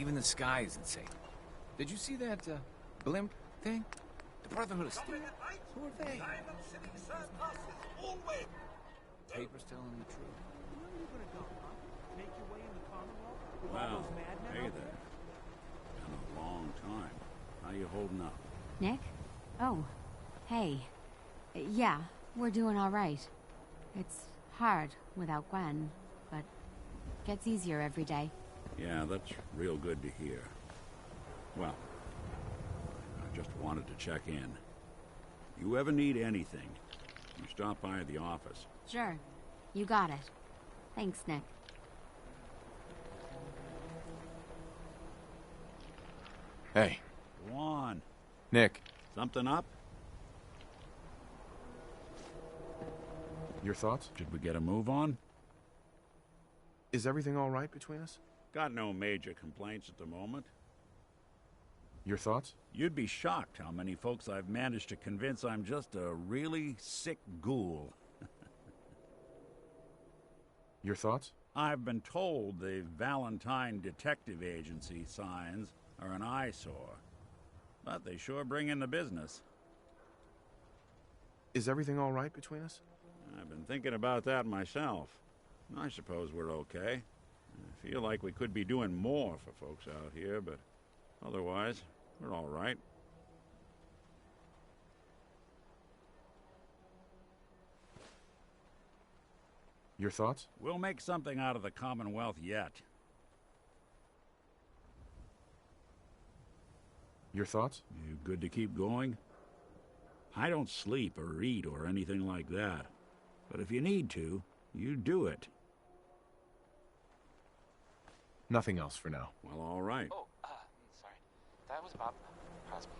Even the sky isn't safe. Did you see that, blimp thing? The Brotherhood of Steel. Who are they? Paper's telling the truth. Where are you gonna go, huh? Make your way in the Commonwealth with all Wow, those madmen hey out there. Been a long time. How you holding up? Nick? Oh, hey. Yeah, we're doing all right. It's hard without Gwen, but gets easier every day. Yeah, that's real good to hear. Well, I just wanted to check in. You ever need anything, you stop by the office. Sure. You got it. Thanks, Nick. Hey. Go on. Nick. Something up? Your thoughts? Should we get a move on? Is everything all right between us? Got no major complaints at the moment. Your thoughts? You'd be shocked how many folks I've managed to convince I'm just a really sick ghoul. Your thoughts? I've been told the Valentine Detective Agency signs are an eyesore, but they sure bring in the business. Is everything all right between us? I've been thinking about that myself. I suppose we're okay. I feel like we could be doing more for folks out here, but otherwise, we're all right. Your thoughts? We'll make something out of the Commonwealth yet. Your thoughts? You good to keep going? I don't sleep or eat or anything like that. But if you need to, you do it. Nothing else for now. Well, all right. Oh, sorry. That was Bob Crosby.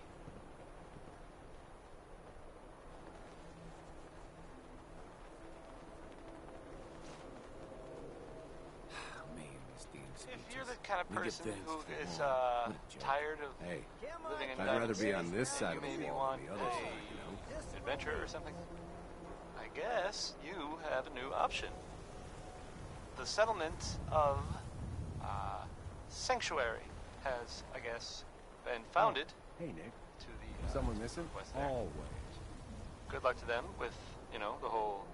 If you're the kind of person who is tired of living in I'd rather be on this side of the maybe wall want than the other side, you know? adventure or something, I guess you have a new option. The settlement of Sanctuary has, I guess, been founded. Hey, Nick. To the Someone missing? west there. Always. Good luck to them with, you know, the whole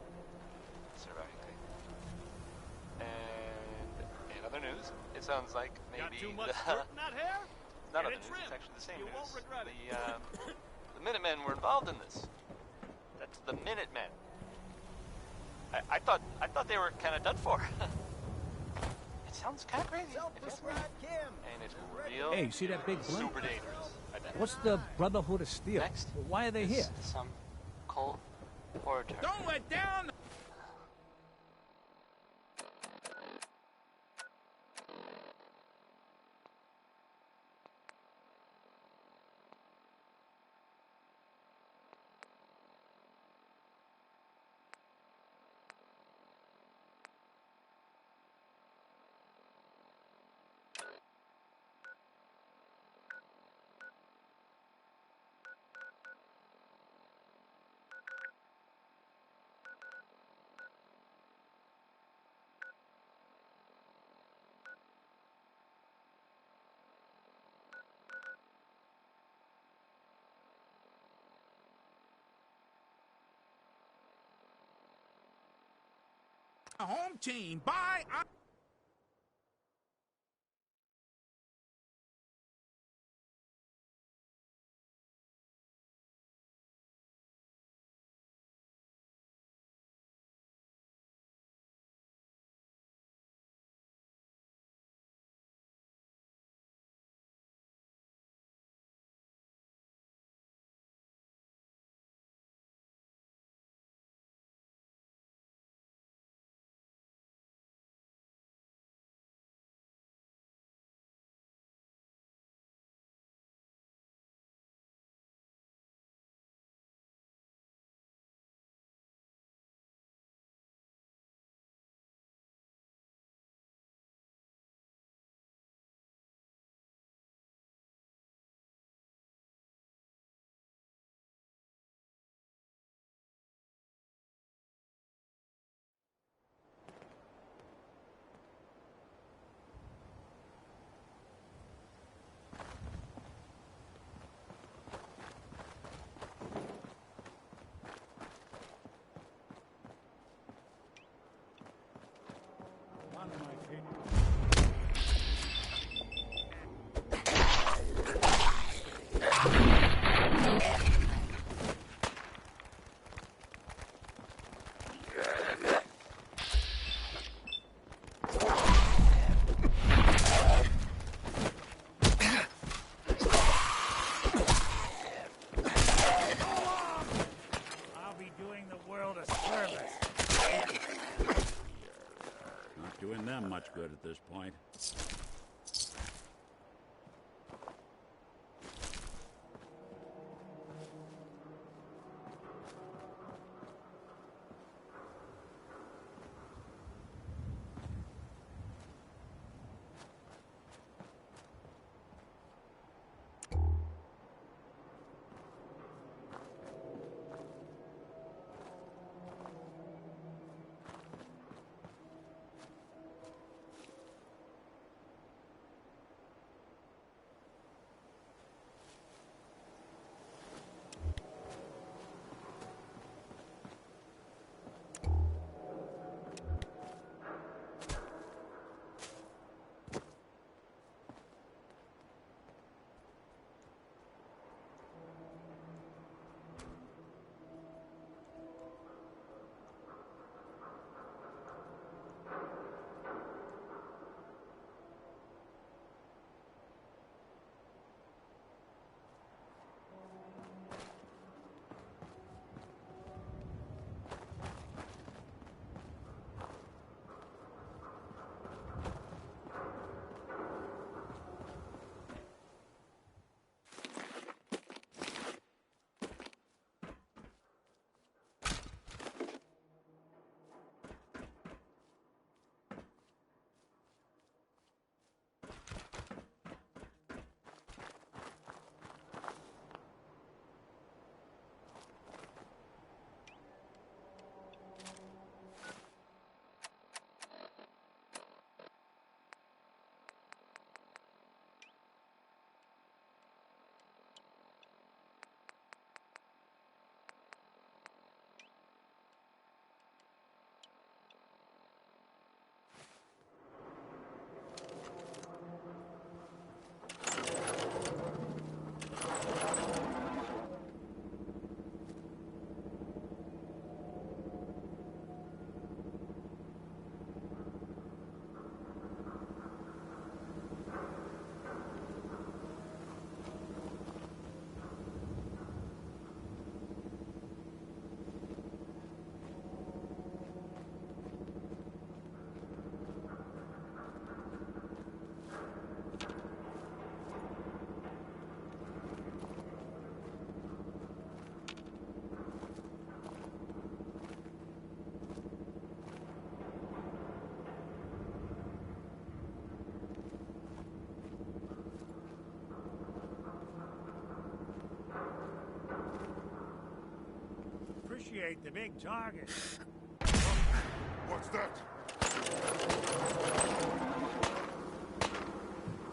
surviving thing. And in other news, it sounds like maybe Got too much dirt in that hair? not Get other it news, trimmed. it's actually the same You news. won't regret it. The Minutemen were involved in this. That's the Minutemen. I thought they were kind of done for. It sounds kind of crazy. If it's real. And it's real. Hey, see that big blimp? Super dangerous. I bet. What's the Brotherhood of Steel? Next? Why are they is here? Some cold orator. Don't let down! Home team, bye! them much good at this point. Appreciate the big target. What's that?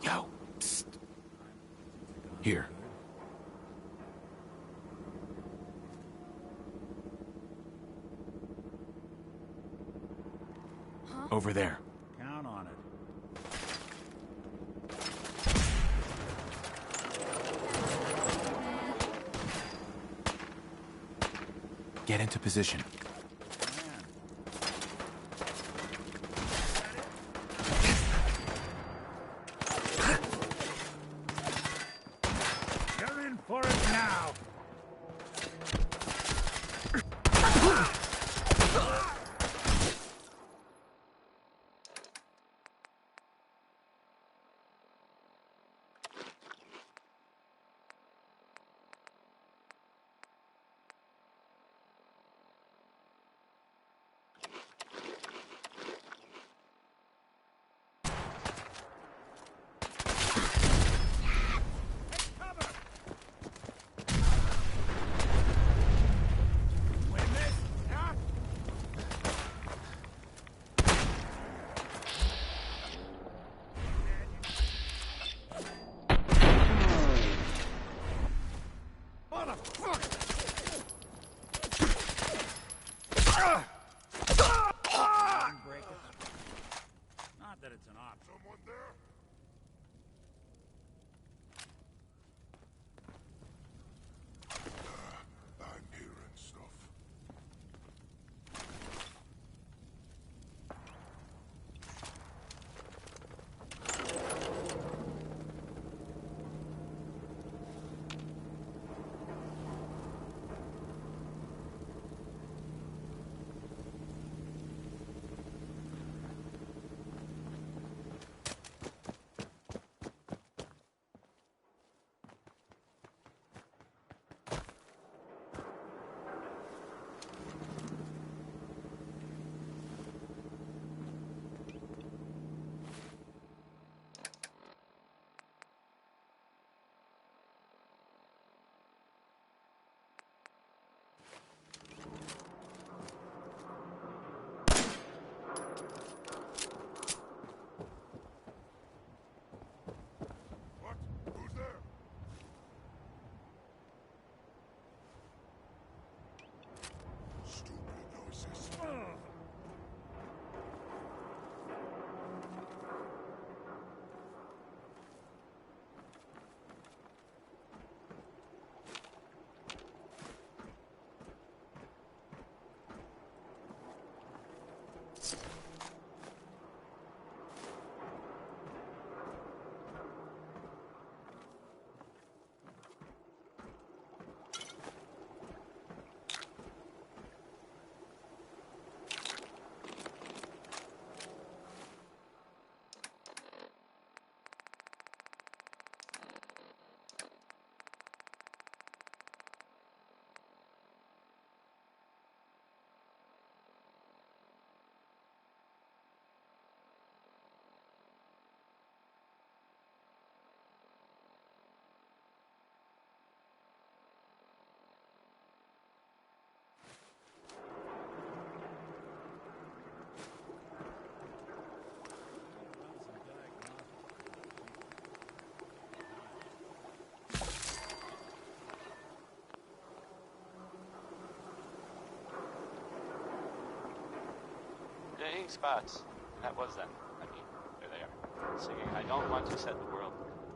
Yo, psst. Here. Over there. Count on it. Get into position. You're in for it now. Not that it's an option. Someone there? I'm hearing stuff. Dang spots. That was them. I mean, there they are. Singing, I don't want to set the world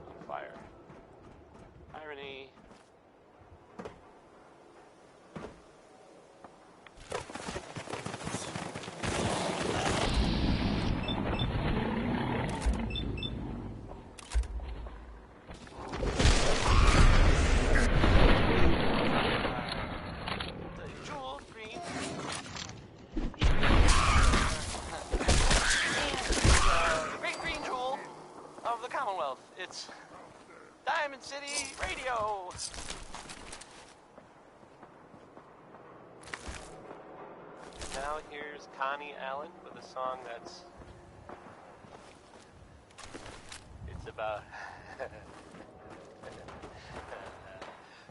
on fire. Irony. It's Diamond City Radio. Now here's Connie Allen with a song that's... It's about...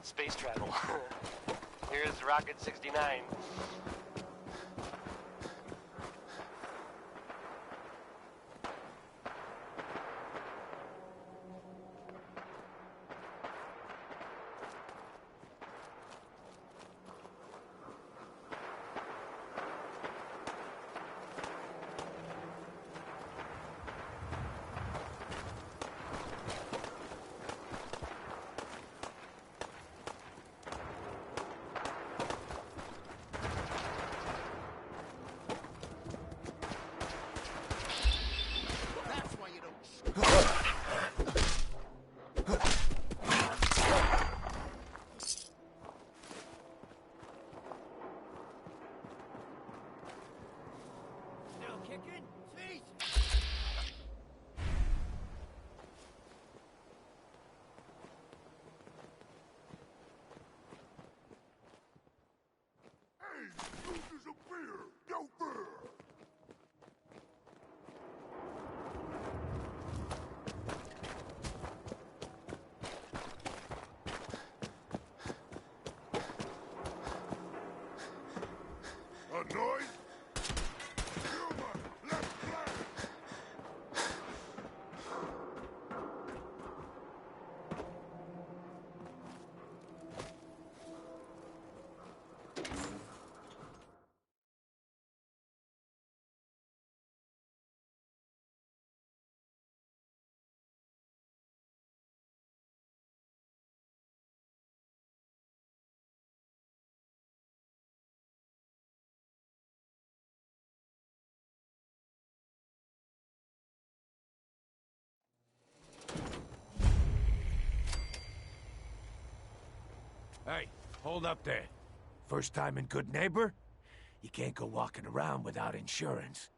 space travel. Here's Rocket 69. A noise? Human, left flank! Hey, hold up there. First time in Good Neighbor? You can't go walking around without insurance.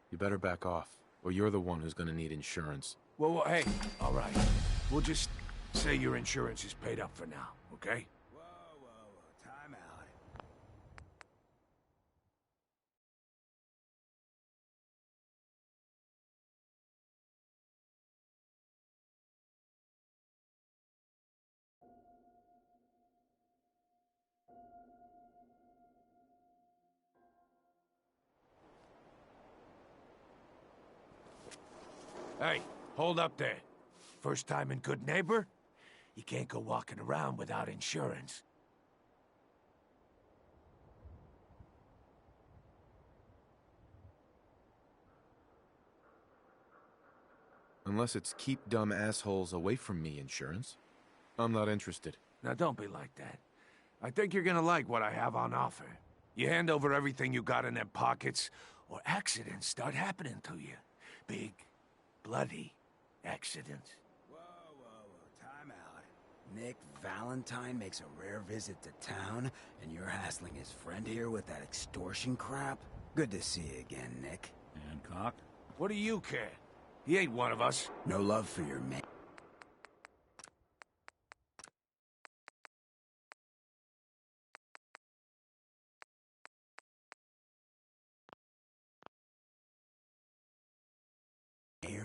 You better back off, or you're the one who's gonna need insurance. Well, hey, all right. We'll just say your insurance is paid up for now, okay? Whoa. Time out. Hey, hold up there. First time in Good Neighbor? You can't go walking around without insurance. Unless it's keep dumb assholes away from me insurance. I'm not interested. Now don't be like that. I think you're gonna like what I have on offer. You hand over everything you got in them pockets, or accidents start happening to you. Big, bloody accidents. Whoa. Time out. Nick Valentine makes a rare visit to town, and you're hassling his friend here with that extortion crap? Good to see you again, Nick. Hancock? What do you care? He ain't one of us. No love for your man.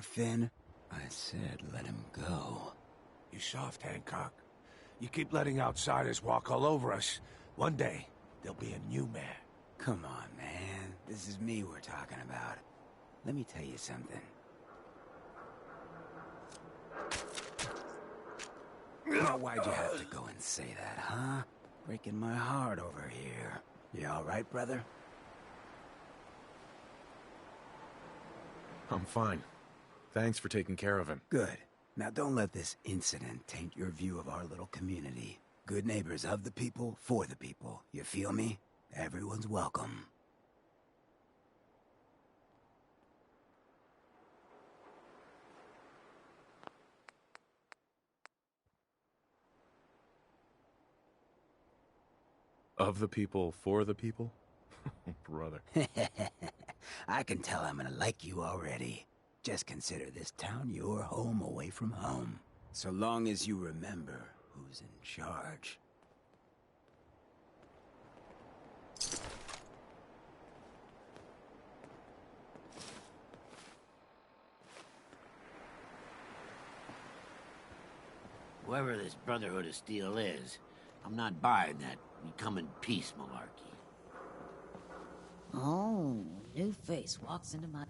Finn, I said let him go. You soft, Hancock. You keep letting outsiders walk all over us. One day, there'll be a new mayor. Come on, man. This is me we're talking about. Let me tell you something. Now, why'd you have to go and say that, huh? Breaking my heart over here. You all right, brother? I'm fine. Thanks for taking care of him. Good. Now don't let this incident taint your view of our little community. Good neighbors of the people, for the people. You feel me? Everyone's welcome. Of the people, for the people? Brother. I can tell I'm gonna like you already. Just consider this town your home away from home. So long as you remember who's in charge. Whoever this Brotherhood of Steel is, I'm not buying that we come in peace malarkey. Oh, new face walks into my...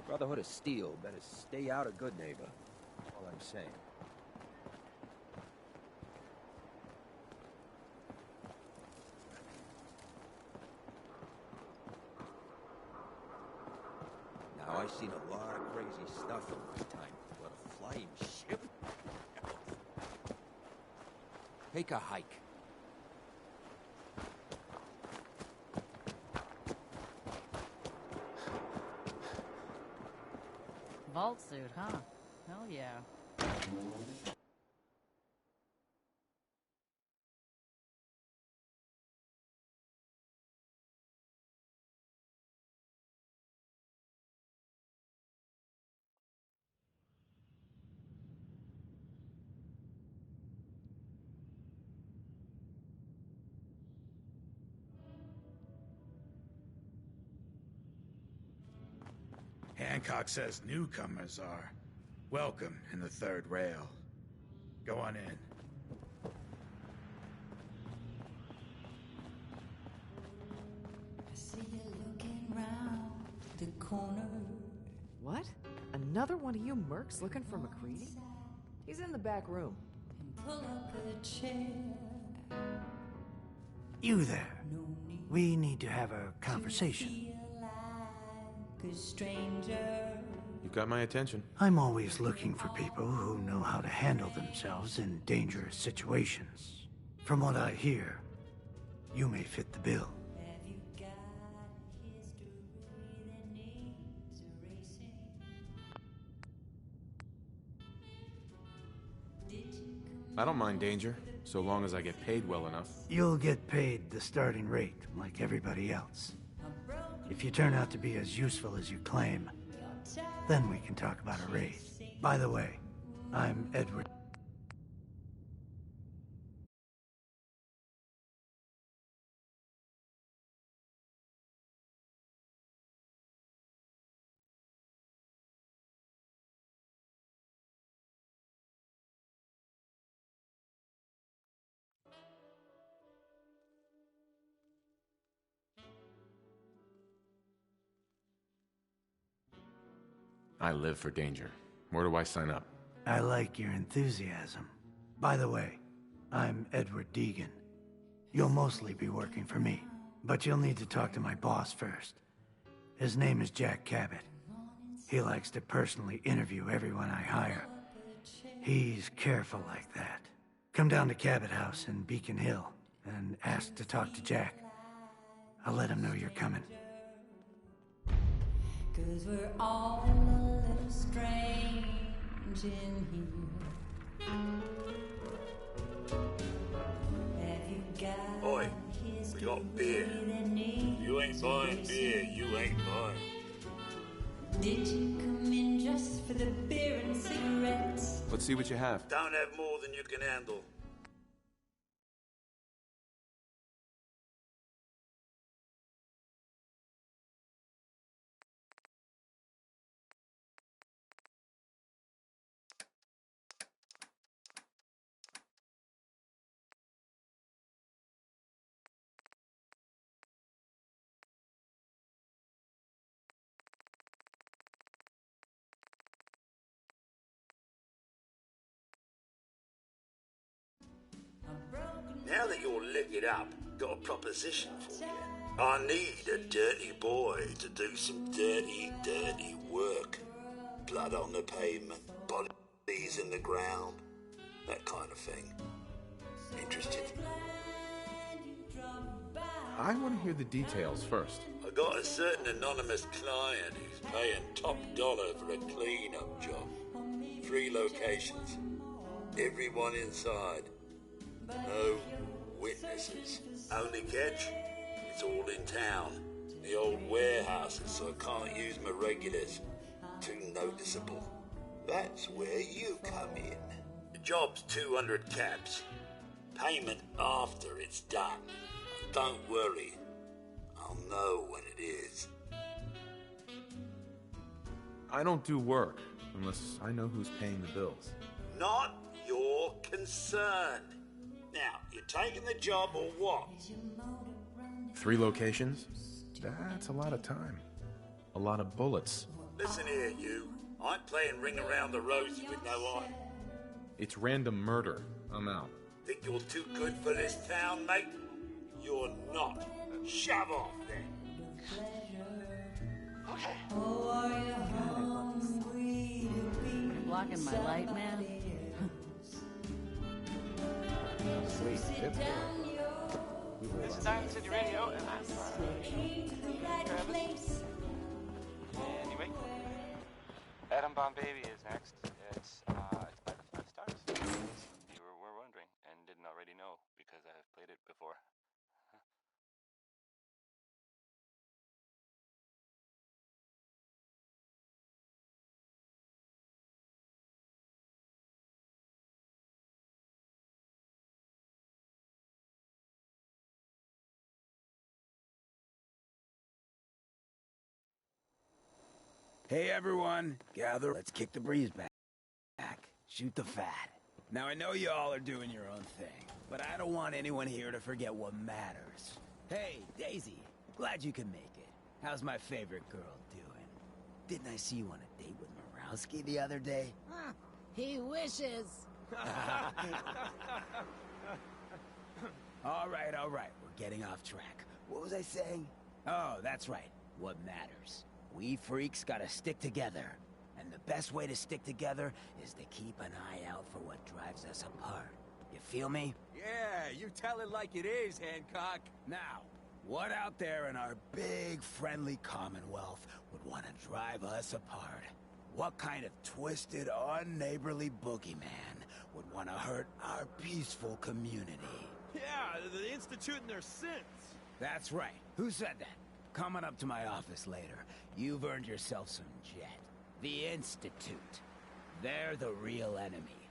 Brotherhood of Steel better stay out of Good Neighbor. That's all I'm saying. Now, I've seen a lot of crazy stuff in my time, but a flying ship? Take a hike. Vault suit, huh? Hell yeah. Hancock says newcomers are welcome in the third rail. Go on in. I see you looking round the corner. What? Another one of you mercs looking for McCready? He's in the back room. And pull up a chair. You there. We need to have a conversation. Feel like a stranger. You got my attention. I'm always looking for people who know how to handle themselves in dangerous situations. From what I hear, you may fit the bill. Have you got a history that needs erasing? I don't mind danger, so long as I get paid well enough. You'll get paid the starting rate, like everybody else. If you turn out to be as useful as you claim, then we can talk about a raise. By the way, I'm Edward. I live for danger. Where do I sign up? I like your enthusiasm. By the way, I'm Edward Deegan. You'll mostly be working for me, but you'll need to talk to my boss first. His name is Jack Cabot. He likes to personally interview everyone I hire. He's careful like that. Come down to Cabot House in Beacon Hill and ask to talk to Jack. I'll let him know you're coming. 'Cause we're all a little strange in here. Have you got Oi, we got beer. You ain't buying beer, you ain't buying. Did you come in just for the beer and cigarettes? Let's see what you have. Don't have more than you can handle. it up. Got a proposition for you. I need a dirty boy to do some dirty, dirty work. Blood on the pavement, bodies in the ground, that kind of thing. Interested? I want to hear the details first. I got a certain anonymous client who's paying top dollar for a clean-up job. 3 locations. Everyone inside. No witnesses. Only catch? It's all in town. The old warehouses, so I can't use my regulars. Too noticeable. That's where you come in. The job's 200 caps. Payment after it's done. Don't worry. I'll know when it is. I don't do work unless I know who's paying the bills. Not your concern. Now, you taking the job or what? 3 locations? That's a lot of time. A lot of bullets. Listen here, you. I ain't playing ring around the rosy with no eye. It's random murder. I'm out. Think you're too good for this town, mate? You're not. Shove off, then. Okay. You're blocking my light, man. Sweet. This is Diamond City Radio, and I'm Travis. Anyway, Adam Bomb Baby is next. It's by the 5 stars. If you were wondering and didn't already know, because I've played it before. Hey everyone, gather, let's kick the breeze back. Shoot the fat. Now I know you all are doing your own thing, but I don't want anyone here to forget what matters. Hey, Daisy, glad you can make it. How's my favorite girl doing? Didn't I see you on a date with Morowski the other day? He wishes. All right, we're getting off track. What was I saying? Oh, that's right, what matters. We freaks gotta stick together. And the best way to stick together is to keep an eye out for what drives us apart. You feel me? Yeah, you tell it like it is, Hancock. Now, what out there in our big, friendly Commonwealth would want to drive us apart? What kind of twisted, unneighborly boogeyman would want to hurt our peaceful community? Yeah, the Institute and their sins. That's right. Who said that? Coming up to my office later, you've earned yourself some jet. The Institute. They're the real enemy.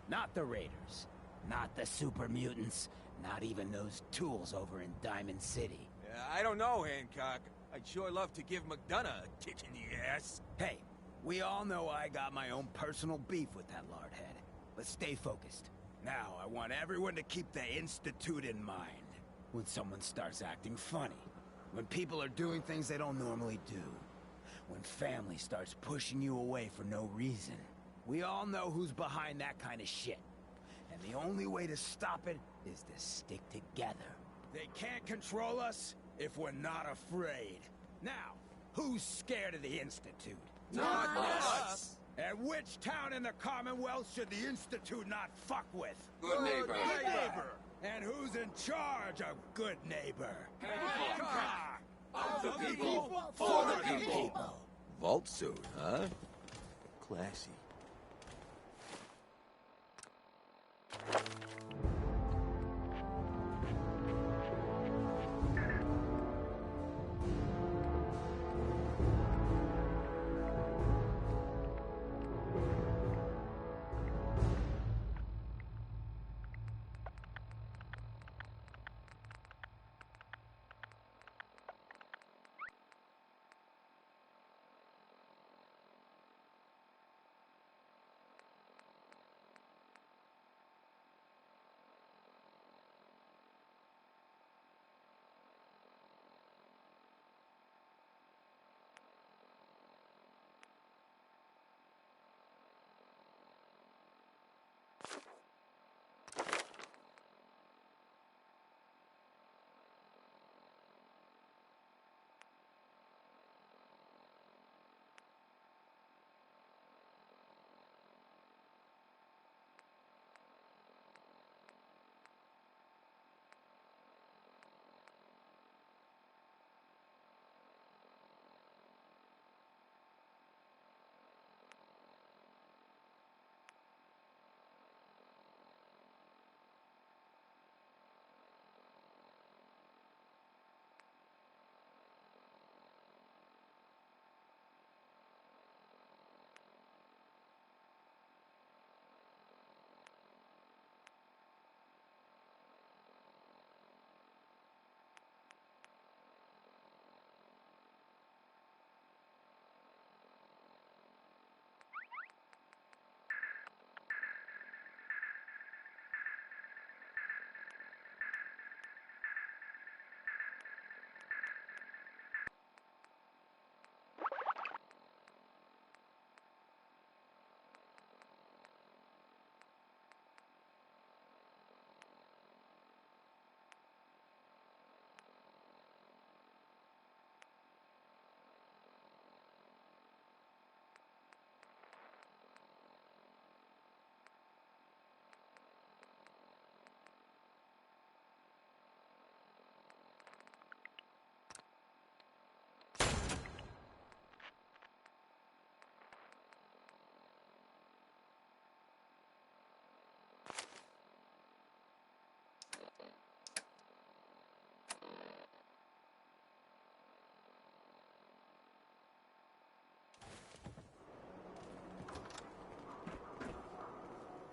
Not the Raiders. Not the super mutants. Not even those tools over in Diamond City. I don't know, Hancock. I'd sure love to give McDonough a kick in the ass. Hey, we all know I got my own personal beef with that lardhead. But stay focused. Now, I want everyone to keep the Institute in mind. When someone starts acting funny. When people are doing things they don't normally do. When family starts pushing you away for no reason. We all know who's behind that kind of shit. And the only way to stop it is to stick together. They can't control us if we're not afraid. Now, who's scared of the Institute? Not us! And which town in the Commonwealth should the Institute not fuck with? Good neighbor. Good neighbor. And who's in charge of good neighbor? Hancock! Of the people, for the people. Vault suit, huh? Classy.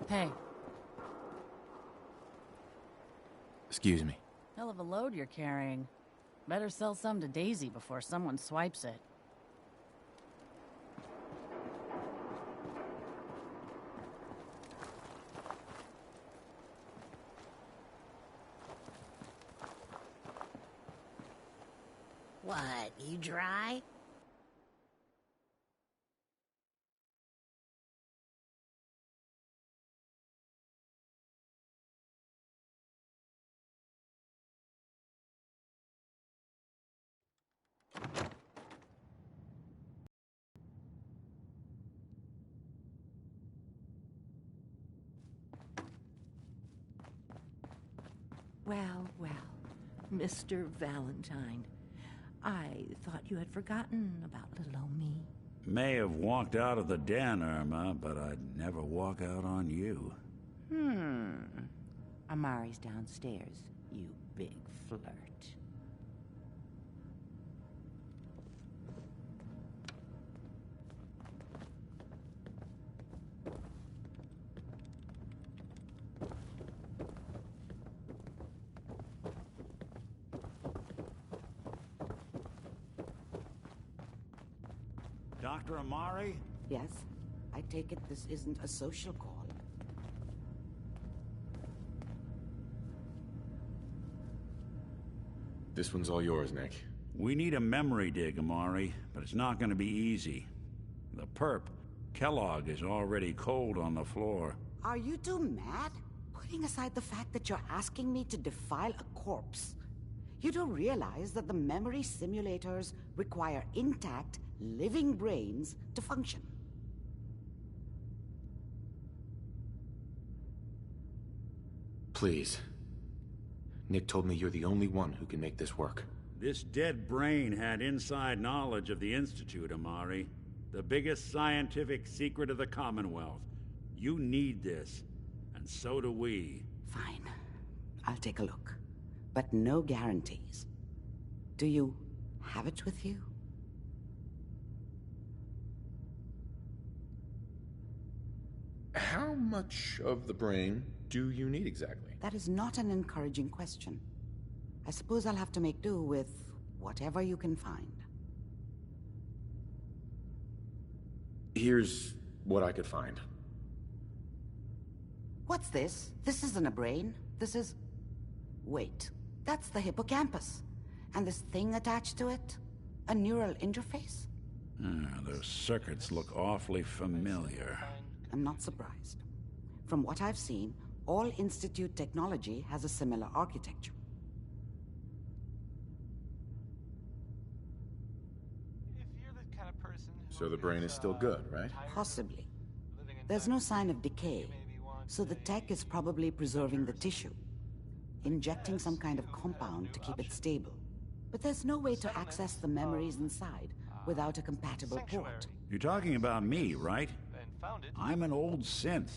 Hey, Excuse me. hell of a load you're carrying. Better sell some to Daisy before someone swipes it. What, you dry? Well, well, Mr. Valentine. I thought you had forgotten about little old me. May have walked out of the den, Irma, but I'd never walk out on you. Amari's downstairs, you big flirt. Dr. Amari? Yes? I take it this isn't a social call. This one's all yours, Nick. We need a memory dig, Amari, but it's not going to be easy. The perp, Kellogg, is already cold on the floor. Are you two mad? Putting aside the fact that you're asking me to defile a corpse, you do realize that the memory simulators require intact, living brains to function. Please. Nick told me you're the only one who can make this work. This dead brain had inside knowledge of the Institute, Amari. The biggest scientific secret of the Commonwealth. You need this, and so do we. Fine. I'll take a look. But no guarantees. Do you have it with you? How much of the brain do you need exactly? That is not an encouraging question. I suppose I'll have to make do with whatever you can find. Here's what I could find. What's this? This isn't a brain. This is... Wait. That's the hippocampus. And this thing attached to it? A neural interface? Those circuits look awfully familiar. I'm not surprised. From what I've seen, all Institute technology has a similar architecture. So the brain is still good, right? Possibly. There's no sign of decay, so the tech is probably preserving the tissue, injecting some kind of compound to keep it stable. But there's no way to access the memories inside without a compatible port. You're talking about me, right? I'm an old synth.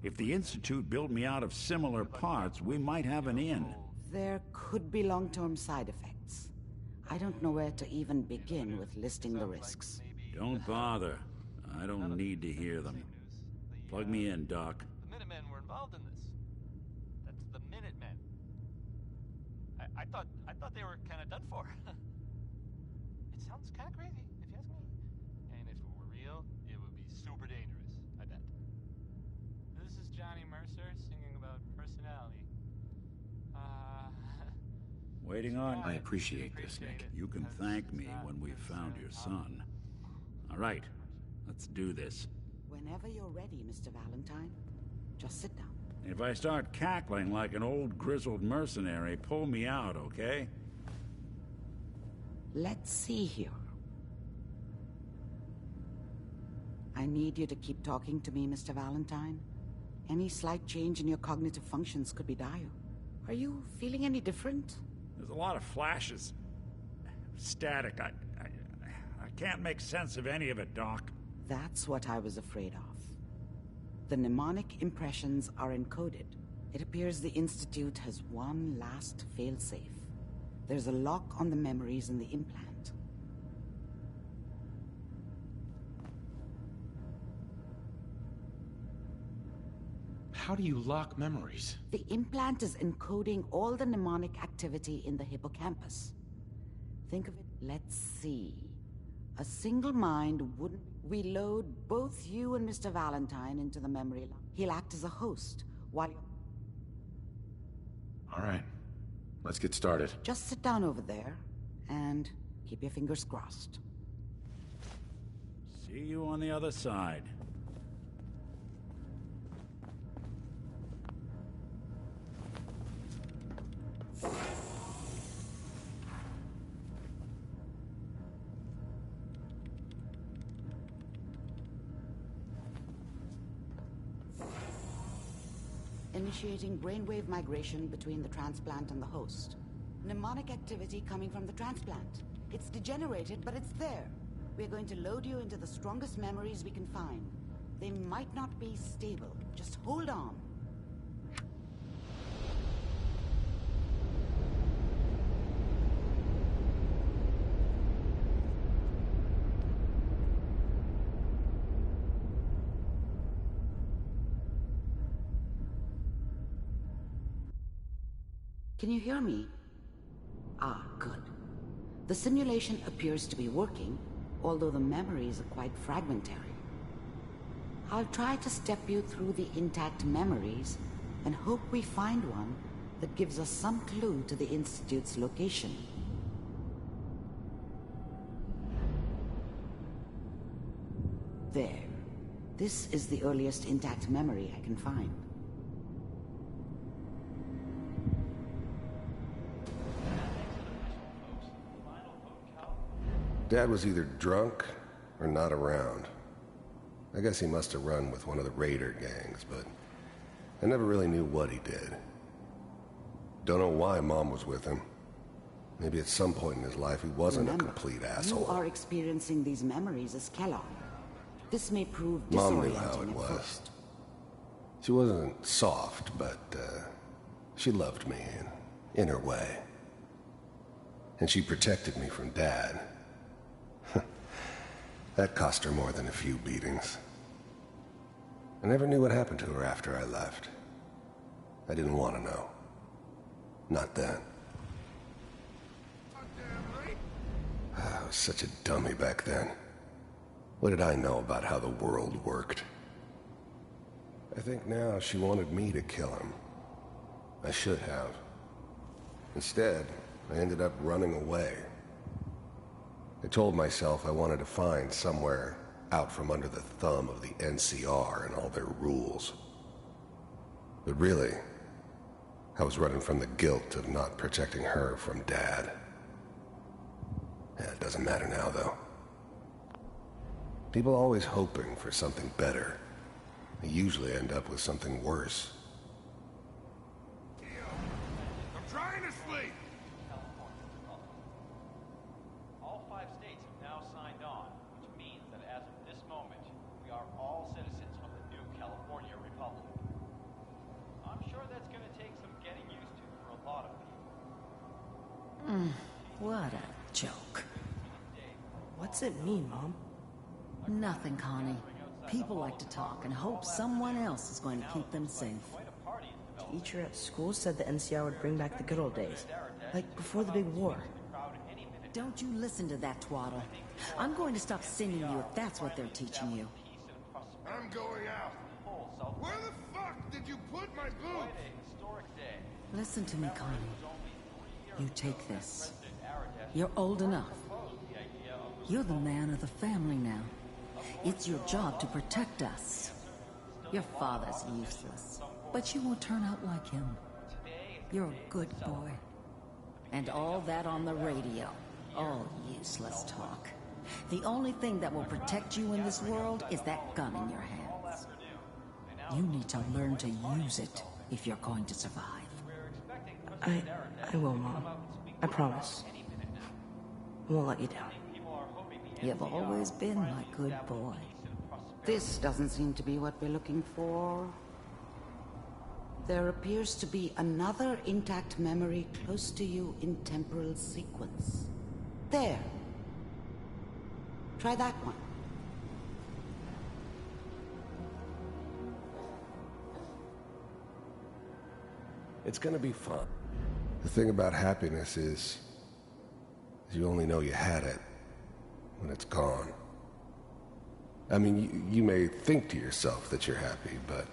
If the Institute built me out of similar parts, we might have an in. There could be long-term side effects. I don't know where to even begin with listing the risks. Don't bother. I don't need to hear them. Plug me in, Doc. The Minutemen were involved in this. That's the Minutemen. I thought they were kind of done for. It sounds kind of crazy, if you ask me. And if it were real, it would be super dangerous, I bet. This is Johnny Mercer singing about personality. Waiting on... I appreciate this, Nick. You can thank me when we've found your son. All right, let's do this. Whenever you're ready, Mr. Valentine, just sit down. If I start cackling like an old grizzled mercenary, pull me out, okay? Let's see here. I need you to keep talking to me, Mr. Valentine. Any slight change in your cognitive functions could be dire. Are you feeling any different? There's a lot of flashes. Static. I can't make sense of any of it, Doc. That's what I was afraid of. The mnemonic impressions are encoded. It appears the Institute has one last failsafe. There's a lock on the memories in the implant. how do you lock memories? The implant is encoding all the mnemonic activity in the hippocampus. Think of it. Let's see. A single mind wouldn't... We load both you and Mr. Valentine into the memory line. He'll act as a host while... All right. Let's get started. Just sit down over there and keep your fingers crossed. See you on the other side. Initiating brainwave migration between the transplant and the host. Mnemonic activity coming from the transplant. It's degenerated, but it's there. We're going to load you into the strongest memories we can find. They might not be stable. Just hold on. Can you hear me? Ah, good. The simulation appears to be working, although the memories are quite fragmentary. I'll try to step you through the intact memories and hope we find one that gives us some clue to the Institute's location. There. This is the earliest intact memory I can find. Dad was either drunk or not around. I guess he must have run with one of the raider gangs, but I never really knew what he did. Don't know why Mom was with him. Maybe at some point in his life he wasn't a complete asshole. You are experiencing these memories as Kellogg. This may prove disorienting. Mom knew how it was. She wasn't soft, but she loved me in her way. And she protected me from Dad. That cost her more than a few beatings. I never knew what happened to her after I left. I didn't want to know. Not then. I was such a dummy back then. What did I know about how the world worked? I think now she wanted me to kill him. I should have. Instead, I ended up running away. I told myself I wanted to find somewhere out from under the thumb of the NCR and all their rules. But really, I was running from the guilt of not protecting her from Dad. Yeah, it doesn't matter now, though. People always hoping for something better. They usually end up with something worse. I'm trying to sleep! All 5 states have now signed on, which means that as of this moment, we are all citizens of the new California Republic. I'm sure that's going to take some getting used to for a lot of people. What a joke. What's it mean, Mom? Nothing, Connie. People like to talk and hope someone else is going to keep them safe. Teacher at school said the NCR would bring back the good old days. Like before the big war. Don't you listen to that twaddle. I'm going to stop sending you if that's what they're teaching you. I'm going out. Where the fuck did you put my boots? Listen to me, Connie. You take this. You're old enough. You're the man of the family now. It's your job to protect us. Your father's useless, but you won't turn out like him. You're a good boy. And all that on the radio, all useless talk. The only thing that will protect you in this world is that gun in your hands. You need to learn to use it if you're going to survive. I will, Mom. I promise. I won't let you down. You've always been my good boy. This doesn't seem to be what we're looking for. There appears to be another intact memory close to you in temporal sequence. There. Try that one. It's gonna be fun. The thing about happiness is you only know you had it when it's gone. I mean, you may think to yourself that you're happy, but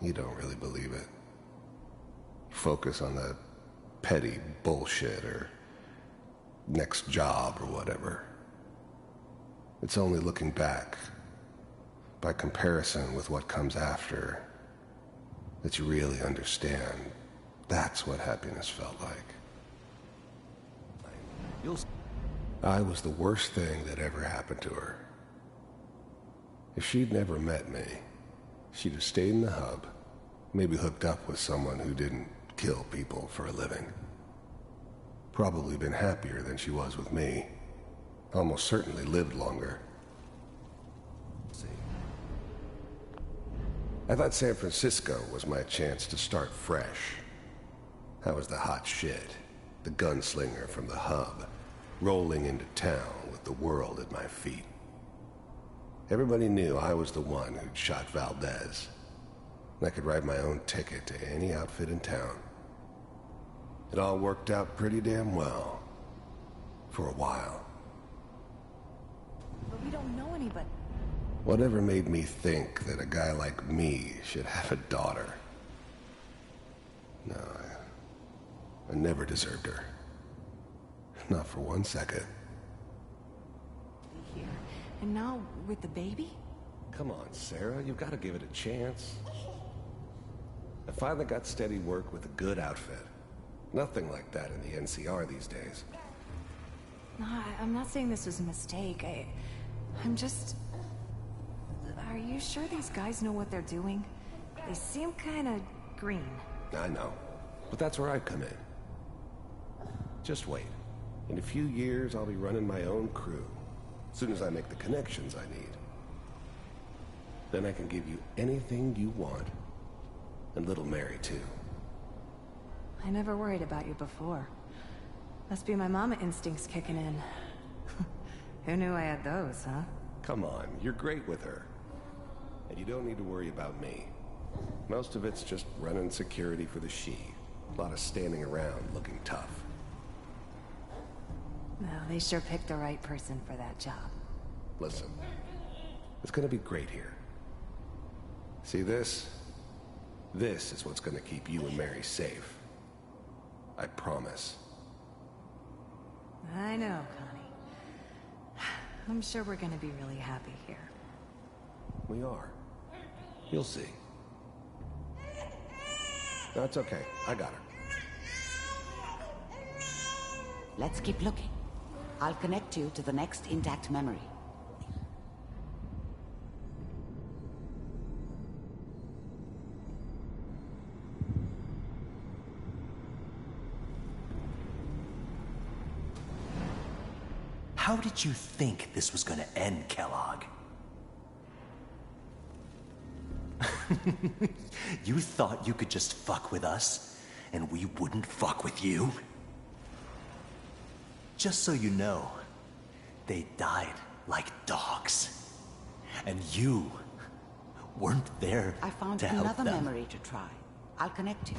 you don't really believe it. Focus on the petty bullshit or next job or whatever. It's only looking back, by comparison with what comes after, that you really understand. That's what happiness felt like. I was the worst thing that ever happened to her. If she'd never met me, she'd have stayed in the hub, maybe hooked up with someone who didn't kill people for a living. Probably been happier than she was with me. Almost certainly lived longer. I thought San Francisco was my chance to start fresh. I was the hot shit, the gunslinger from the hub, rolling into town with the world at my feet. Everybody knew I was the one who'd shot Valdez. I could write my own ticket to any outfit in town. It all worked out pretty damn well. For a while. But we don't know anybody. Whatever made me think that a guy like me should have a daughter? No, I never deserved her. Not for 1 second. Here. And now, with the baby? Come on, Sarah, you've got to give it a chance. I finally got steady work with a good outfit. Nothing like that in the NCR these days. No, I'm not saying this was a mistake. I'm just... Are you sure these guys know what they're doing? They seem kinda green. I know, but that's where I come in. Just wait. In a few years, I'll be running my own crew. As soon as I make the connections I need. Then I can give you anything you want. And little Mary, too. I never worried about you before. Must be my mama instincts kicking in. Who knew I had those, huh? Come on, you're great with her. And you don't need to worry about me. Most of it's just running security for the she. A lot of standing around looking tough. No, they sure picked the right person for that job. Listen, it's gonna be great here. See this? This is what's gonna keep you and Mary safe. I promise. I know, Connie. I'm sure we're gonna be really happy here. We are. You'll see. That's okay. I got her. Let's keep looking. I'll connect you to the next intact memory. How did you think this was gonna end, Kellogg? You thought you could just fuck with us, and we wouldn't fuck with you? Just so you know, they died like dogs. And you weren't there I found to help another them. memory to try. I'll connect you.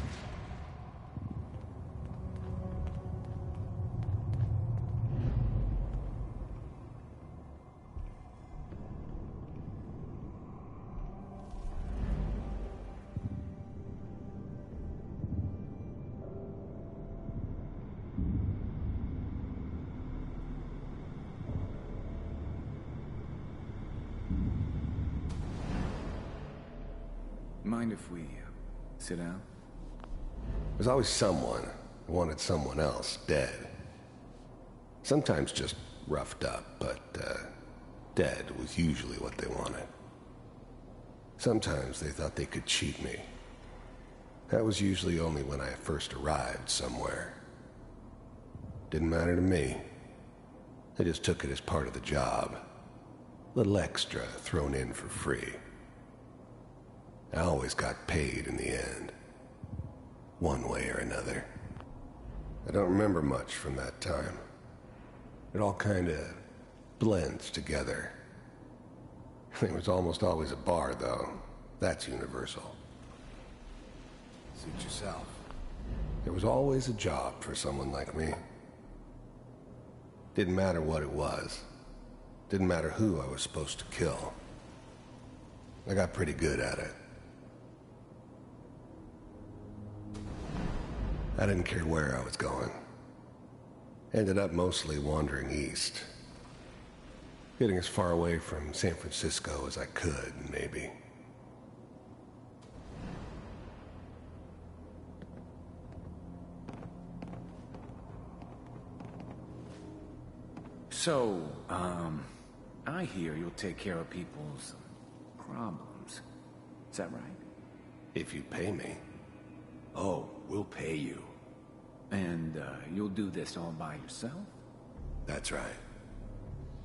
Mind if we sit down? There's always someone who wanted someone else dead. Sometimes just roughed up, but dead was usually what they wanted. Sometimes they thought they could cheat me. That was usually only when I first arrived somewhere. Didn't matter to me. I just took it as part of the job. Little extra thrown in for free. I always got paid in the end. One way or another. I don't remember much from that time. It all kinda blends together. There was almost always a bar, though. That's universal. Suit yourself. There was always a job for someone like me. Didn't matter what it was. Didn't matter who I was supposed to kill. I got pretty good at it. I didn't care where I was going. Ended up mostly wandering east. Getting as far away from San Francisco as I could, maybe. So, I hear you'll take care of people's problems. Is that right? If you pay me. Oh, we'll pay you. And, you'll do this all by yourself? That's right.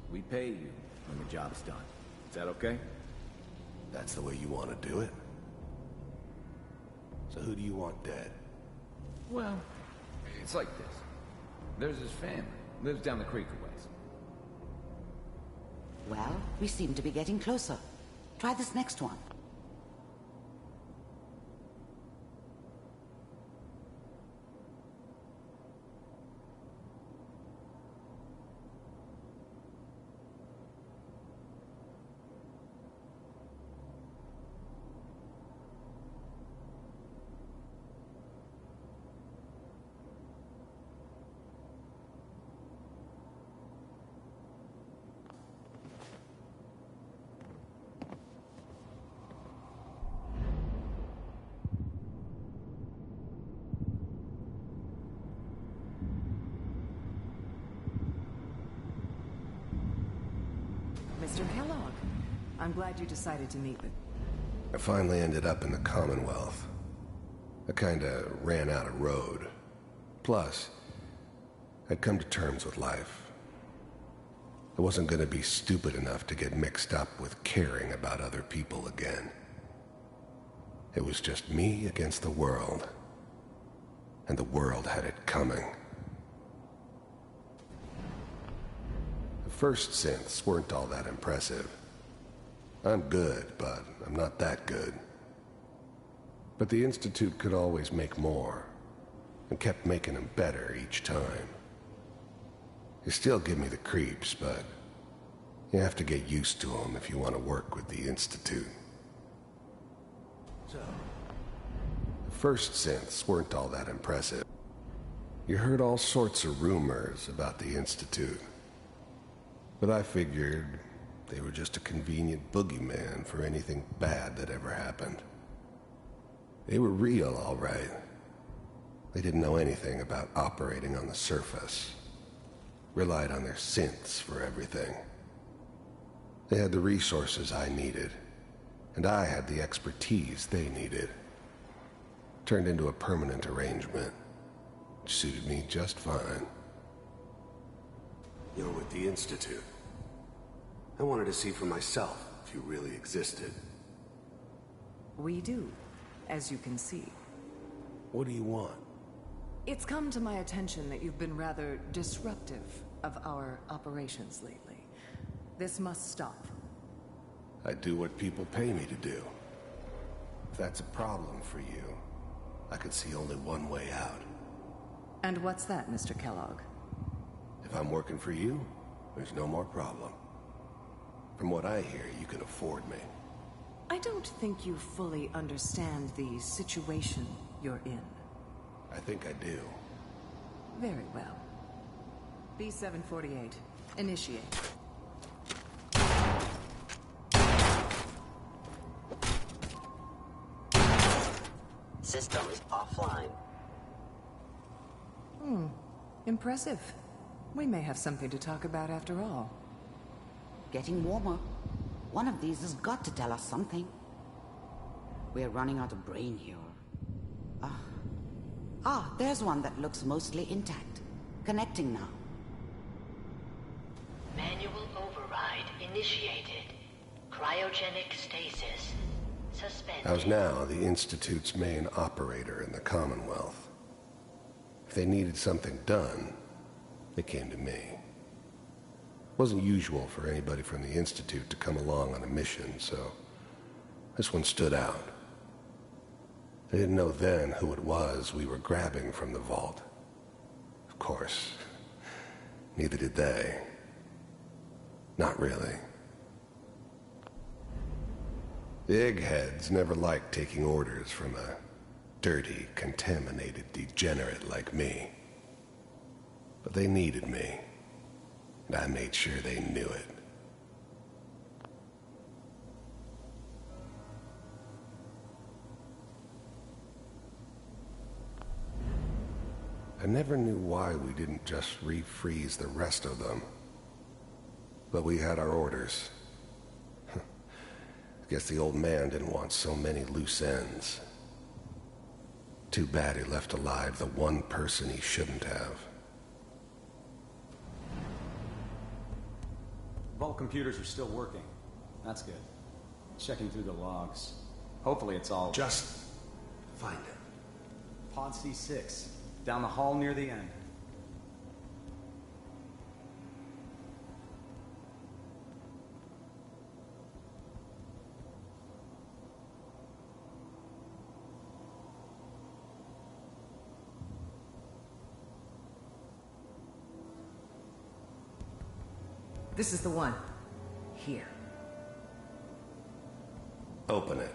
We pay you when the job's done. Is that okay? That's the way you want to do it? So who do you want dead? Well, it's like this. There's his family. Lives down the creek a ways. Well, we seem to be getting closer. Try this next one. Mr. Kellogg, I'm glad you decided to meet with... I finally ended up in the Commonwealth. I kinda ran out of road. Plus, I'd come to terms with life. I wasn't gonna be stupid enough to get mixed up with caring about other people again. It was just me against the world. And the world had it coming. The first synths weren't all that impressive. I'm good, but I'm not that good. But the Institute could always make more, and kept making them better each time. They still give me the creeps, but you have to get used to them if you want to work with the Institute. So, the first synths weren't all that impressive. You heard all sorts of rumors about the Institute. But I figured they were just a convenient boogeyman for anything bad that ever happened. They were real, all right. They didn't know anything about operating on the surface. Relied on their synths for everything. They had the resources I needed, and I had the expertise they needed. Turned into a permanent arrangement, which suited me just fine. You're with the Institute. I wanted to see for myself if you really existed. We do, as you can see. What do you want? It's come to my attention that you've been rather disruptive of our operations lately. This must stop. I do what people pay me to do. If that's a problem for you, I could see only one way out. And what's that, Mr. Kellogg? If I'm working for you, there's no more problem. From what I hear, you can afford me. I don't think you fully understand the situation you're in. I think I do. Very well. B-748, initiate. Systems offline. Impressive. We may have something to talk about after all. Getting warmer. One of these has got to tell us something. We're running out of brain here. There's one that looks mostly intact. Connecting now. Manual override initiated. Cryogenic stasis suspended. I was now the Institute's main operator in the Commonwealth. If they needed something done, they came to me. It wasn't usual for anybody from the Institute to come along on a mission, so this one stood out. I didn't know then who it was we were grabbing from the vault. Of course, neither did they. Not really. The eggheads never liked taking orders from a dirty, contaminated degenerate like me. But they needed me, and I made sure they knew it. I never knew why we didn't just refreeze the rest of them. But we had our orders. I guess the old man didn't want so many loose ends. Too bad he left alive the one person he shouldn't have. Vault computers are still working. That's good. Checking through the logs. Hopefully it's all... Just find him. Pod C6. Down the hall near the end. This is the one. Here. Open it.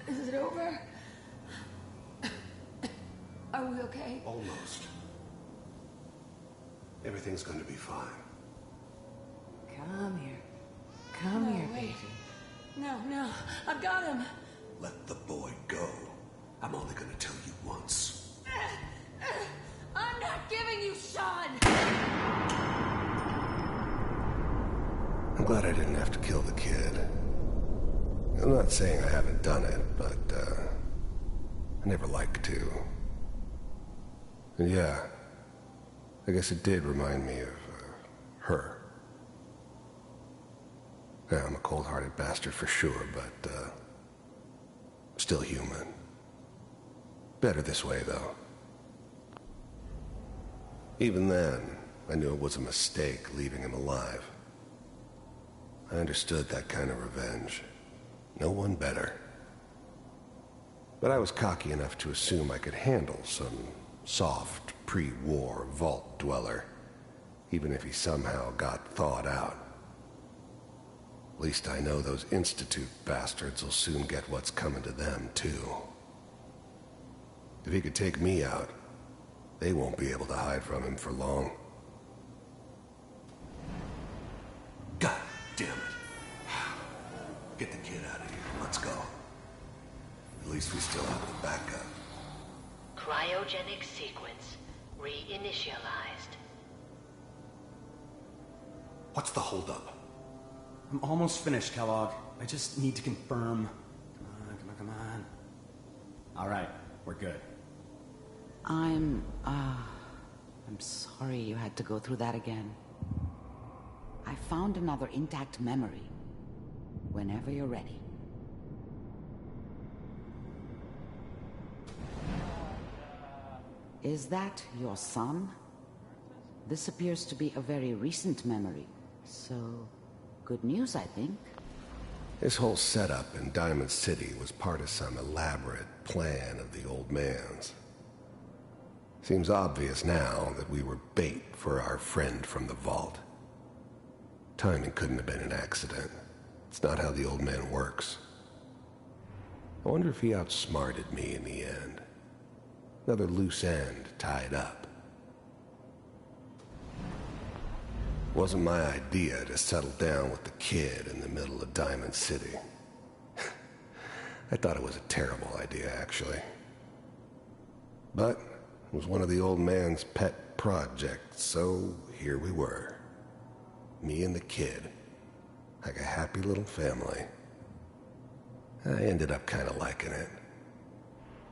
Is it over? Are we okay? Almost. Everything's going to be fine. Come here. Come here, wait. baby. No, I've got him. Let the boy go. I'm only going to tell you once. I'm not giving you Sean! I'm glad I didn't have to kill the kid. I'm not saying I haven't done it, but, I never like to. And yeah, I guess it did remind me of, her. Yeah, I'm a cold-hearted bastard for sure, but, still human. Better this way, though. Even then, I knew it was a mistake leaving him alive. I understood that kind of revenge. No one better. But I was cocky enough to assume I could handle some soft, pre-war vault dweller, even if he somehow got thawed out. At least I know those Institute bastards will soon get what's coming to them, too. If he could take me out, they won't be able to hide from him for long. God damn it. Get the kid out of here. Let's go. At least we still have the backup. Cryogenic sequence reinitialized. What's the holdup? I'm almost finished, Kellogg. I just need to confirm. Come on. All right, we're good. I'm sorry you had to go through that again. I found another intact memory. Whenever you're ready. Is that your son? This appears to be a very recent memory, so good news, I think. This whole setup in Diamond City was part of some elaborate plan of the old man's. Seems obvious now that we were bait for our friend from the vault. Timing couldn't have been an accident. It's not how the old man works. I wonder if he outsmarted me in the end. Another loose end tied up. Wasn't my idea to settle down with the kid in the middle of Diamond City. I thought it was a terrible idea, actually. But it was one of the old man's pet projects, so here we were. Me and the kid. Like a happy little family. I ended up kind of liking it.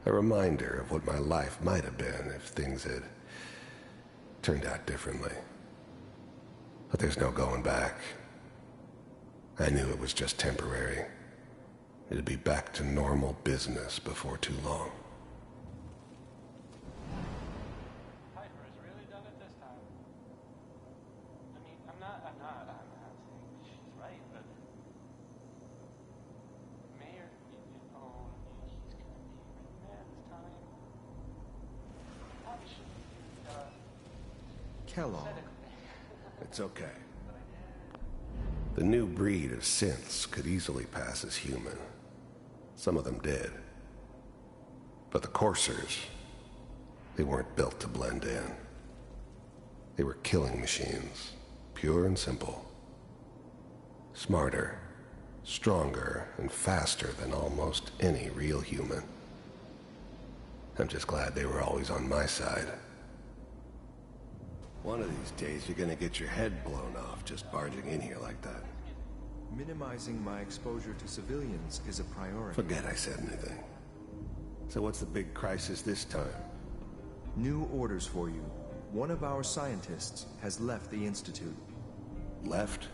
A reminder of what my life might have been if things had turned out differently. But there's no going back. I knew it was just temporary. It'd be back to normal business before too long. Kellogg. It's okay. The new breed of synths could easily pass as human. Some of them did. But the coursers, they weren't built to blend in. They were killing machines, pure and simple. Smarter, stronger, and faster than almost any real human. I'm just glad they were always on my side. One of these days, you're gonna get your head blown off just barging in here like that. Minimizing my exposure to civilians is a priority. Forget I said anything. So what's the big crisis this time? New orders for you. One of our scientists has left the Institute. Left?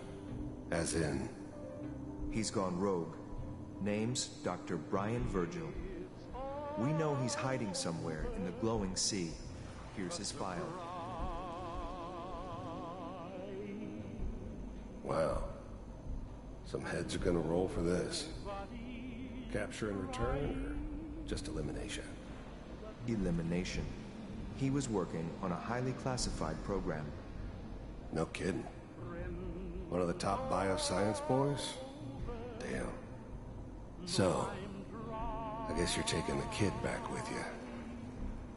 As in? He's gone rogue. Name's Dr. Brian Virgil. We know he's hiding somewhere in the glowing sea. Here's his file. Wow. Some heads are gonna roll for this. Capture and return, or just elimination? Elimination. He was working on a highly classified program. No kidding. One of the top bioscience boys? Damn. So, I guess you're taking the kid back with you.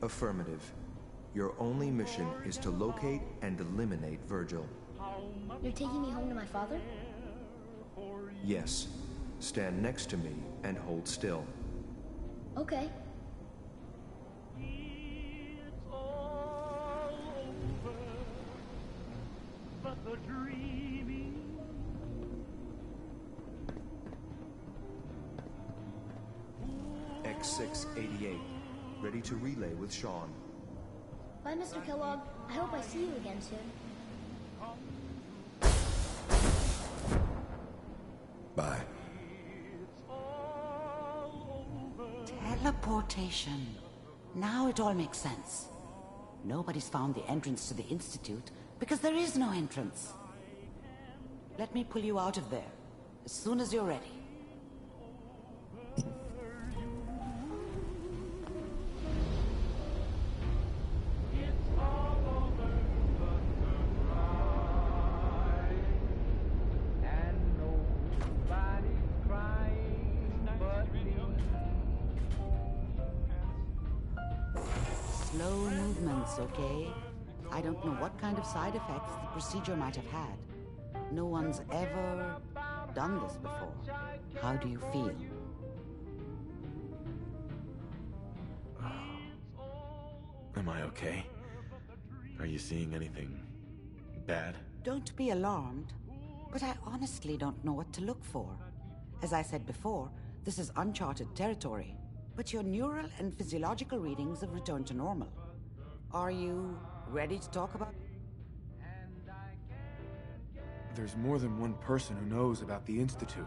Affirmative. Your only mission is to locate and eliminate Virgil. You're taking me home to my father? Yes. Stand next to me and hold still. Okay. X688. Ready to relay with Sean. Bye, Mr. Kellogg. I hope I see you again soon. Bye. Teleportation. Now it all makes sense. Nobody's found the entrance to the Institute because there is no entrance. Let me pull you out of there as soon as you're ready. Slow movements, okay? I don't know what kind of side effects the procedure might have had. No one's ever done this before. How do you feel? Am I okay? Are you seeing anything bad? Don't be alarmed, but I honestly don't know what to look for. As I said before, this is uncharted territory, but your neural and physiological readings have returned to normal. Are you ready to talk about? There's more than one person who knows about the Institute.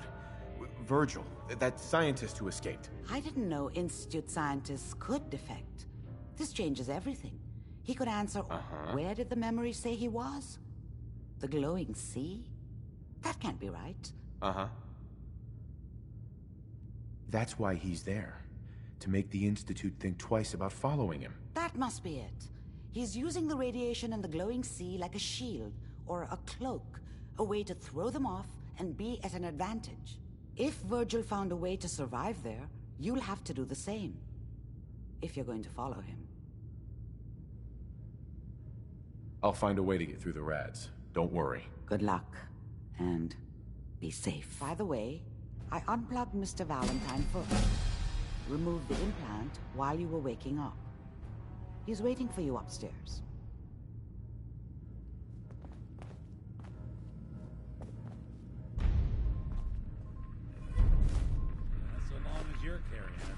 Virgil, that scientist who escaped. I didn't know Institute scientists could defect. This changes everything. He could answer, where did the memory say he was? The glowing sea? That can't be right. That's why he's there. To make the Institute think twice about following him. That must be it. He's using the radiation and the glowing sea like a shield or a cloak, a way to throw them off and be at an advantage. If Virgil found a way to survive there, you'll have to do the same. If you're going to follow him. I'll find a way to get through the rads. Don't worry. Good luck. And be safe. By the way, I unplugged Mr. Valentine first. Removed the implant while you were waking up. He's waiting for you upstairs. So long as you're carrying it.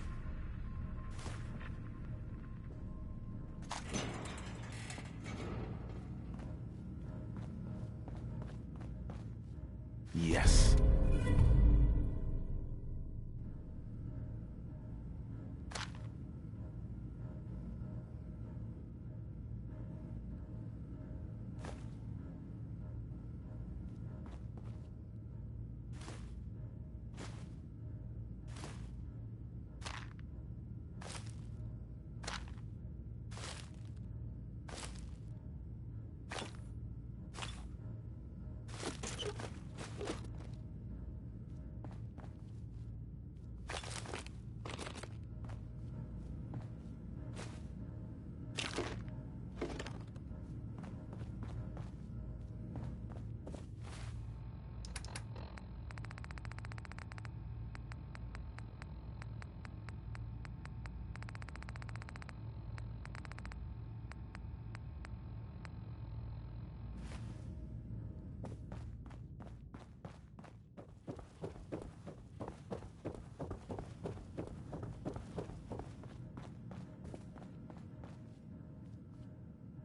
Yes.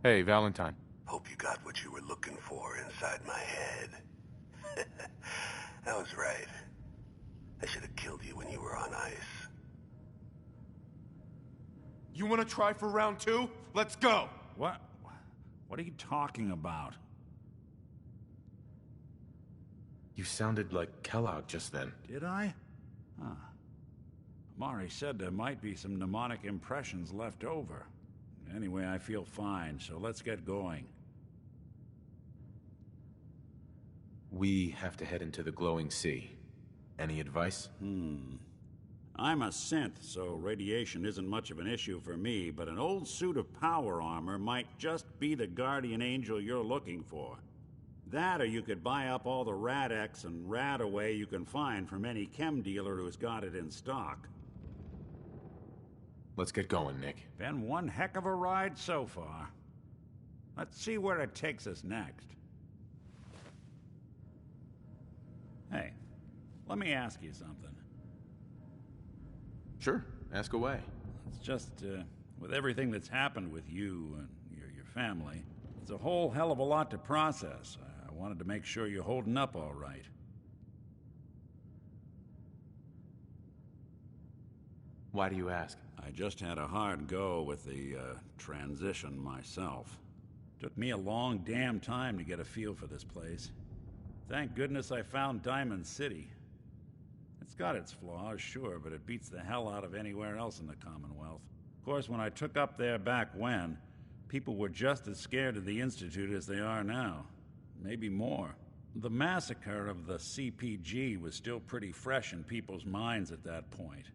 Hey, Valentine. Hope you got what you were looking for inside my head. I was right. I should have killed you when you were on ice. You want to try for round 2? Let's go! What? What are you talking about? You sounded like Kellogg just then. Did I? Huh. Mari said there might be some mnemonic impressions left over. Anyway, I feel fine, so let's get going. We have to head into the glowing sea. Any advice? I'm a synth, so radiation isn't much of an issue for me, but an old suit of power armor might just be the guardian angel you're looking for. That, or you could buy up all the Rad-X and Rad-Away you can find from any chem dealer who's got it in stock. Let's get going, Nick. Been one heck of a ride so far. Let's see where it takes us next. Hey, let me ask you something. Sure, ask away. It's just, with everything that's happened with you and your family, it's a whole hell of a lot to process. I wanted to make sure you're holding up all right. Why do you ask? I just had a hard go with the transition myself. Took me a long damn time to get a feel for this place. Thank goodness I found Diamond City. It's got its flaws, sure, but it beats the hell out of anywhere else in the Commonwealth. Of course, when I took up there back when, people were just as scared of the Institute as they are now. Maybe more. The massacre of the CPG was still pretty fresh in people's minds at that point.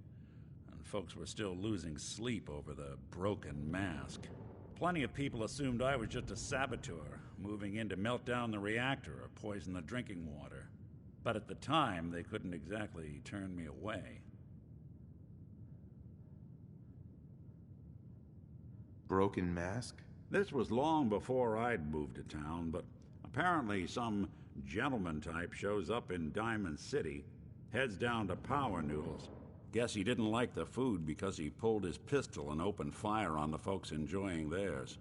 And folks were still losing sleep over the broken mask. Plenty of people assumed I was just a saboteur, moving in to melt down the reactor or poison the drinking water. But at the time, they couldn't exactly turn me away. Broken mask? This was long before I'd moved to town, but apparently some gentleman type shows up in Diamond City, heads down to Power Noodles. Guess he didn't like the food because he pulled his pistol and opened fire on the folks enjoying theirs.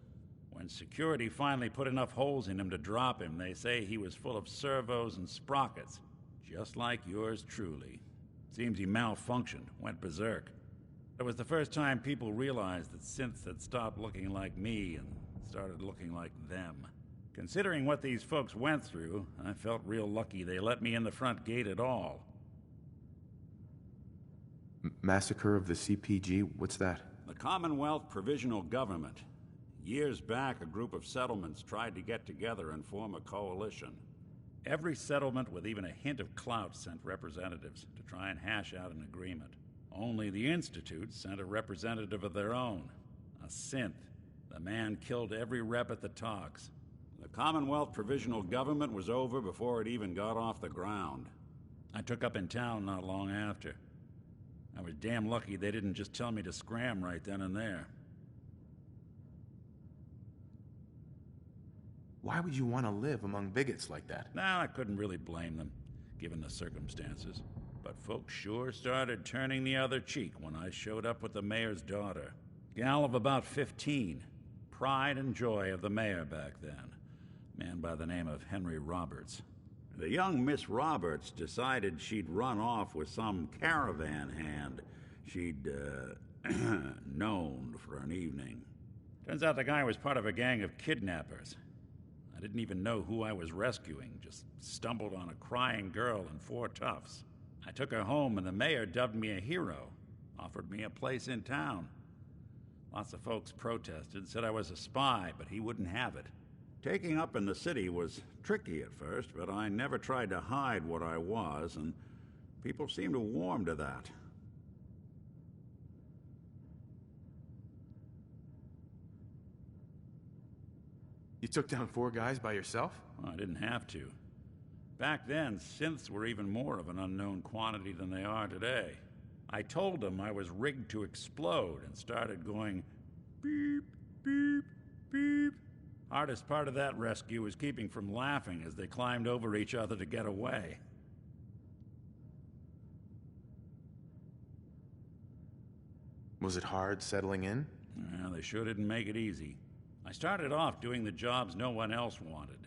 When security finally put enough holes in him to drop him, they say he was full of servos and sprockets, just like yours truly. Seems he malfunctioned, went berserk. It was the first time people realized that synths had stopped looking like me and started looking like them. Considering what these folks went through, I felt real lucky they let me in the front gate at all. Massacre of the CPG? What's that? The Commonwealth Provisional Government. Years back, a group of settlements tried to get together and form a coalition. Every settlement with even a hint of clout sent representatives to try and hash out an agreement. Only the Institute sent a representative of their own, a synth. The man killed every rep at the talks. The Commonwealth Provisional Government was over before it even got off the ground. I took up in town not long after. I was damn lucky they didn't just tell me to scram right then and there. Why would you want to live among bigots like that? Now, I couldn't really blame them, given the circumstances. But folks sure started turning the other cheek when I showed up with the mayor's daughter. Gal of about 15. Pride and joy of the mayor back then. Man by the name of Henry Roberts. The young Miss Roberts decided she'd run off with some caravan hand she'd, known for an evening. Turns out the guy was part of a gang of kidnappers. I didn't even know who I was rescuing, just stumbled on a crying girl and 4 toughs. I took her home and the mayor dubbed me a hero, offered me a place in town. Lots of folks protested, said I was a spy, but he wouldn't have it. Taking up in the city was tricky at first, but I never tried to hide what I was, and people seemed to warm to that. You took down 4 guys by yourself? Well, I didn't have to. Back then, synths were even more of an unknown quantity than they are today. I told them I was rigged to explode and started going beep, beep, beep. Hardest part of that rescue was keeping from laughing as they climbed over each other to get away. Was it hard settling in? Well, they sure didn't make it easy. I started off doing the jobs no one else wanted.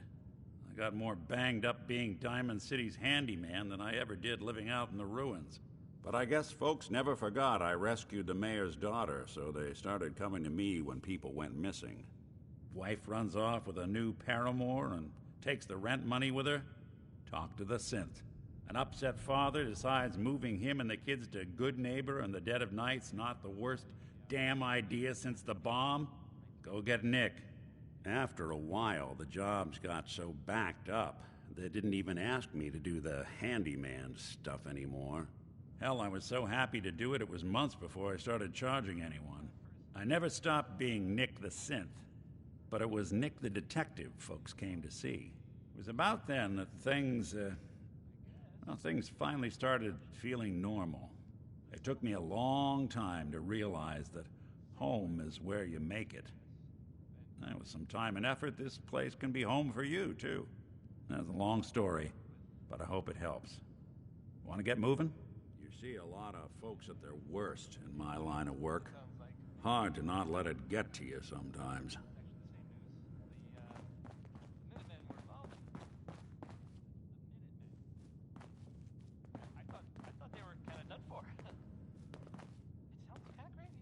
I got more banged up being Diamond City's handyman than I ever did living out in the ruins. But I guess folks never forgot I rescued the mayor's daughter, so they started coming to me when people went missing. Wife runs off with a new paramour and takes the rent money with her. Talk to the synth. An upset father decides moving him and the kids to Good Neighbor in the dead of night's not the worst damn idea since the bomb. Go get Nick. After a while, the jobs got so backed up, they didn't even ask me to do the handyman stuff anymore. Hell, I was so happy to do it, it was months before I started charging anyone. I never stopped being Nick the synth, but it was Nick the detective folks came to see. It was about then that things finally started feeling normal. It took me a long time to realize that home is where you make it. With some time and effort, this place can be home for you, too. That's a long story, but I hope it helps. Want to get moving? You see a lot of folks at their worst in my line of work. Hard to not let it get to you sometimes. I thought they were kind of done for. It sounds kind of crazy.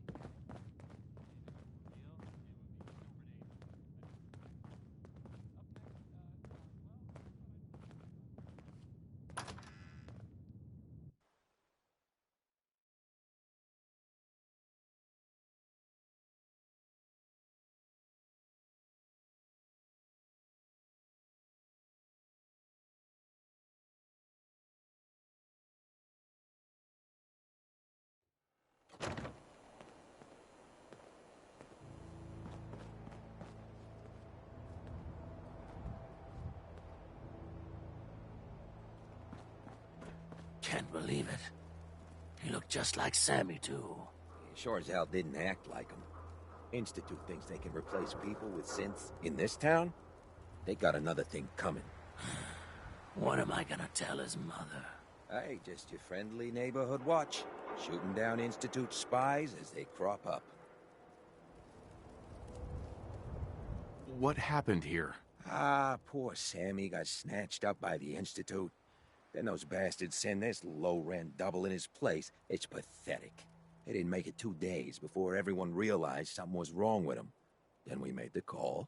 Can't believe it. He looked just like Sammy, too. He sure as hell didn't act like him. Institute thinks they can replace people with synths in this town? They got another thing coming. What am I gonna tell his mother? Hey, just your friendly neighborhood watch. Shooting down Institute spies as they crop up. What happened here? Ah, poor Sammy got snatched up by the Institute. Then those bastards send this low-rent double in his place. It's pathetic. They didn't make it 2 days before everyone realized something was wrong with him. Then we made the call,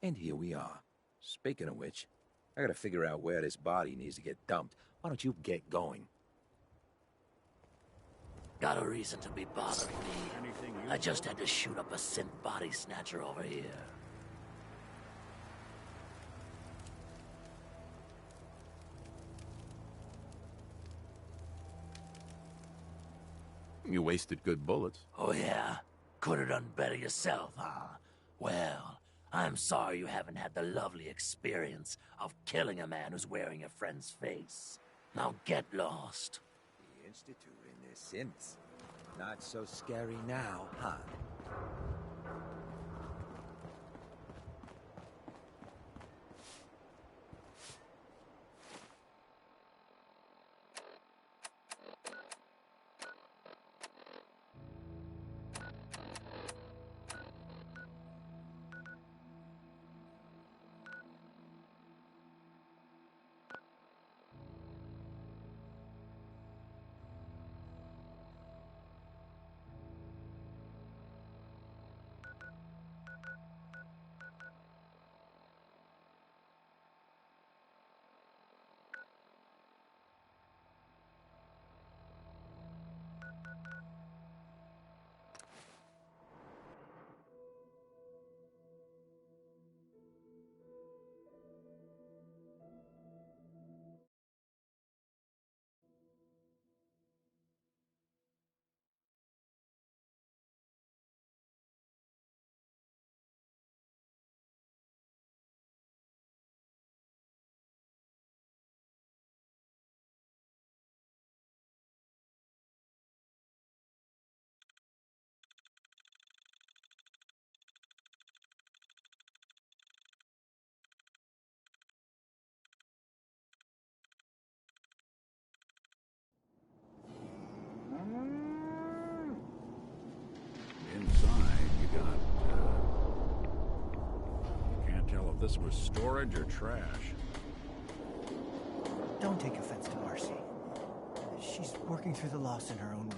and here we are. Speaking of which, I gotta figure out where this body needs to get dumped. Why don't you get going? Got a reason to be bothering me. I just had to shoot up a synth body snatcher over here. You wasted good bullets. Oh yeah? Could have done better yourself, huh? Well, I'm sorry you haven't had the lovely experience of killing a man who's wearing a friend's face. Now get lost. The Institute and their synths. Not so scary now, huh? this were storage or trash. Don't take offense to Marcy. She's working through the loss in her own